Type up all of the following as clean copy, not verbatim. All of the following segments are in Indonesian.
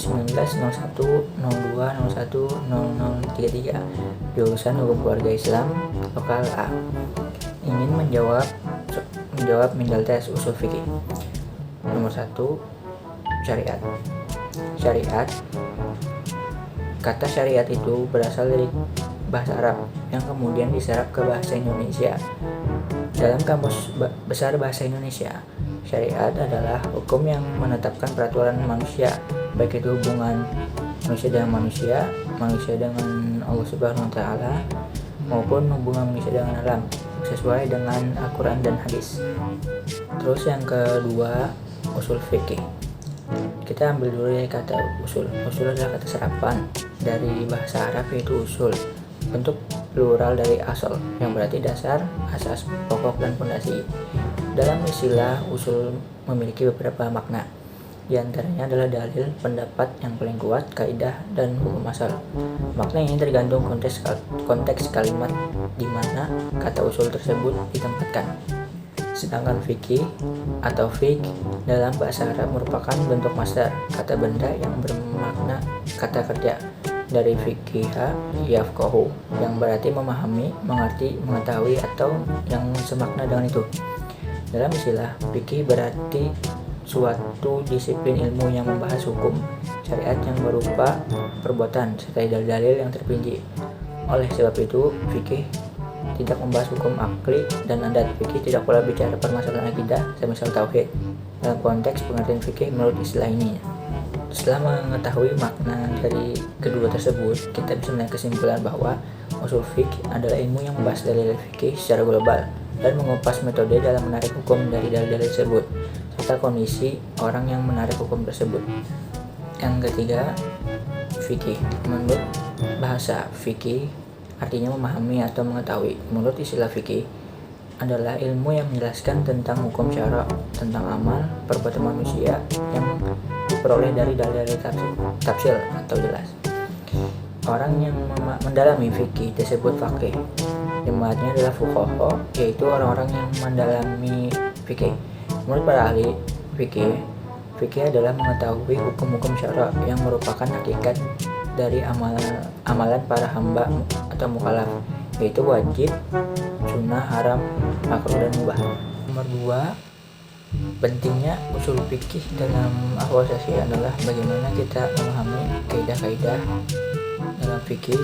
190102010033 jurusan Hukum Keluarga Islam Lokal A. Ingin menjawab model tes usul fikih. Nomor 1, syariat. Syariat. Kata syariat itu berasal dari bahasa Arab yang kemudian diserap ke bahasa Indonesia. Dalam Kamus Besar Bahasa Indonesia, syariat adalah hukum yang menetapkan peraturan manusia, baik itu hubungan manusia dengan manusia, manusia dengan Allah Subhanahu wa taala, maupun hubungan manusia dengan alam, sesuai dengan Al-Quran dan hadis. Terus yang kedua, usul fikih. Kita ambil dulu dari kata usul. Usul adalah kata serapan dari bahasa Arab, yaitu usul, bentuk plural dari asal, yang berarti dasar, asas, pokok, dan fondasi. Dalam istilah usul memiliki beberapa makna. Di antaranya adalah dalil, pendapat yang paling kuat, kaidah, dan hukum asal. Makna ini tergantung konteks kalimat di mana kata usul tersebut ditempatkan. Sedangkan fikih atau fiqh dalam bahasa Arab merupakan bentuk masdar, kata benda yang bermakna kata kerja, dari fiqhiha yafqahu, yang berarti memahami, mengerti, mengetahui, atau yang semakna dengan itu. Dalam istilah fikih berarti suatu disiplin ilmu yang membahas hukum syariat yang berupa perbuatan serta dalil-dalil yang terperinci. Oleh sebab itu, fikih tidak membahas hukum akli dan adat. Fikih tidak pula bicara permasalahan akidah, semisal tauhid. Dalam konteks pengertian fikih menurut istilah ini, setelah mengetahui makna dari kedua tersebut, kita bisa menarik kesimpulan bahwa usul fikih adalah ilmu yang membahas dalil fikih secara global dan mengupas metode dalam menarik hukum dari dalil tersebut, serta kondisi orang yang menarik hukum tersebut. Yang ketiga, fikih. Menurut bahasa fikih artinya memahami atau mengetahui. Menurut istilah fikih adalah ilmu yang menjelaskan tentang hukum syara, tentang amal, perbuatan manusia yang diperoleh dari dalil tafsil atau jelas. Orang yang mendalami fikih disebut faqih. Jemaatnya adalah fuqaha, yaitu orang-orang yang mendalami fikih. Menurut para ahli fikih adalah mengetahui hukum-hukum syara yang merupakan hakikat dari amalan para hamba atau mukallaf, yaitu wajib, sunnah, haram, makruh, dan mubah. Nomor 2, pentingnya usul fikih dalam ahwal syar'iyyah adalah bagaimana kita memahami kaidah-kaidah dalam fikih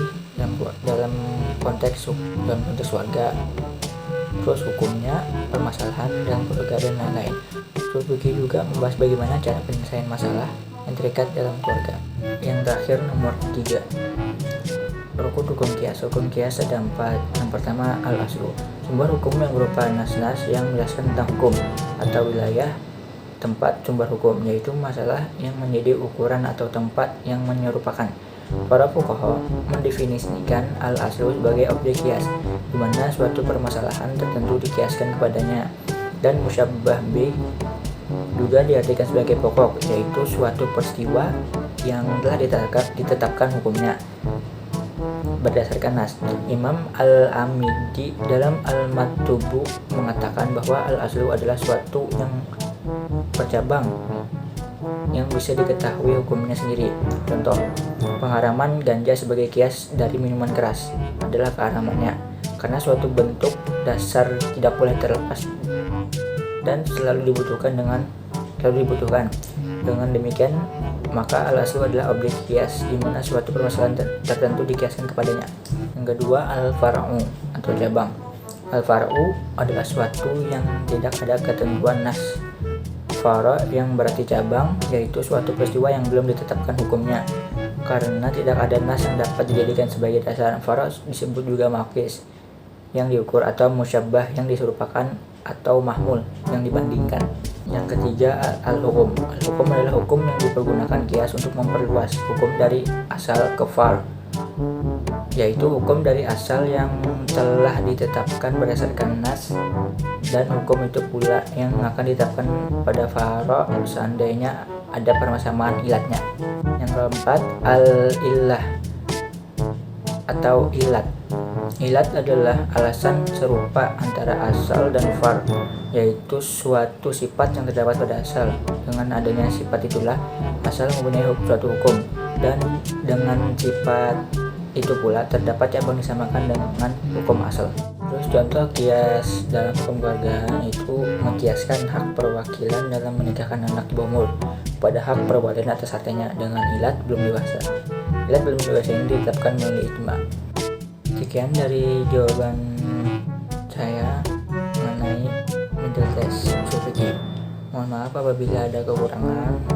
dalam konteks warga, terus hukumnya, permasalahan dalam keluarga, dan lain-lain. Usul fikih juga membahas bagaimana cara penyelesaian masalah yang terikat dalam keluarga. Yang terakhir, nomor 3, rukun hukum kias. Hukum kias ada 4. Yang pertama, al-aslu, sumber hukum yang berupa nas-nas yang menjelaskan tentang hukum atau wilayah tempat sumber hukum, yaitu masalah yang menjadi ukuran atau tempat yang menyerupakan. Para fuqaha mendefinisikan al-aslu sebagai objek kias, di mana suatu permasalahan tertentu dikiaskan kepadanya, dan musyabbah bih juga diartikan sebagai pokok, yaitu suatu peristiwa yang telah ditetapkan hukumnya berdasarkan nas. Imam Al-Amidi dalam Al-Mattubu mengatakan bahwa al-aslu adalah suatu yang bercabang yang bisa diketahui hukumnya sendiri. Contoh, pengharaman ganja sebagai kias dari minuman keras adalah keharamannya, karena suatu bentuk dasar tidak boleh terlepas dan selalu dibutuhkan. Dengan demikian, maka al-aslu adalah objek kias di mana suatu permasalahan tertentu dikiaskan kepadanya. Yang kedua, al-far'u atau cabang. Al-far'u adalah suatu yang tidak ada ketentuan nas. Fara yang berarti cabang, yaitu suatu peristiwa yang belum ditetapkan hukumnya karena tidak ada nas yang dapat dijadikan sebagai dasar. Fara disebut juga maqis yang diukur, atau musyabbah yang diserupakan, atau mahmul yang dibandingkan. Yang ketiga, al-hukum. Al-hukum adalah hukum yang dipergunakan kias untuk memperluas hukum dari asal ke far, yaitu hukum dari asal yang telah ditetapkan berdasarkan nas, dan hukum itu pula yang akan ditetapkan pada faro seandainya ada permasalahan ilatnya. Yang keempat, al-illah atau ilat. Ilat adalah alasan serupa antara asal dan far, yaitu suatu sifat yang terdapat pada asal. Dengan adanya sifat itulah asal mempunyai suatu hukum, dan dengan sifat itu pula terdapat cabang disamakan dengan hukum asal. Terus contoh kias dalam hukum keluargaan itu mengiaskan hak perwakilan dalam menikahkan anak di bawah umur pada hak perbuatan atas hartanya dengan ilat belum dewasa. Ilat belum dewasa ini ditetapkan melalui ijma. Sekian dari jawaban saya mengenai middle test usul fikih. Mohon maaf apabila ada kekurangan.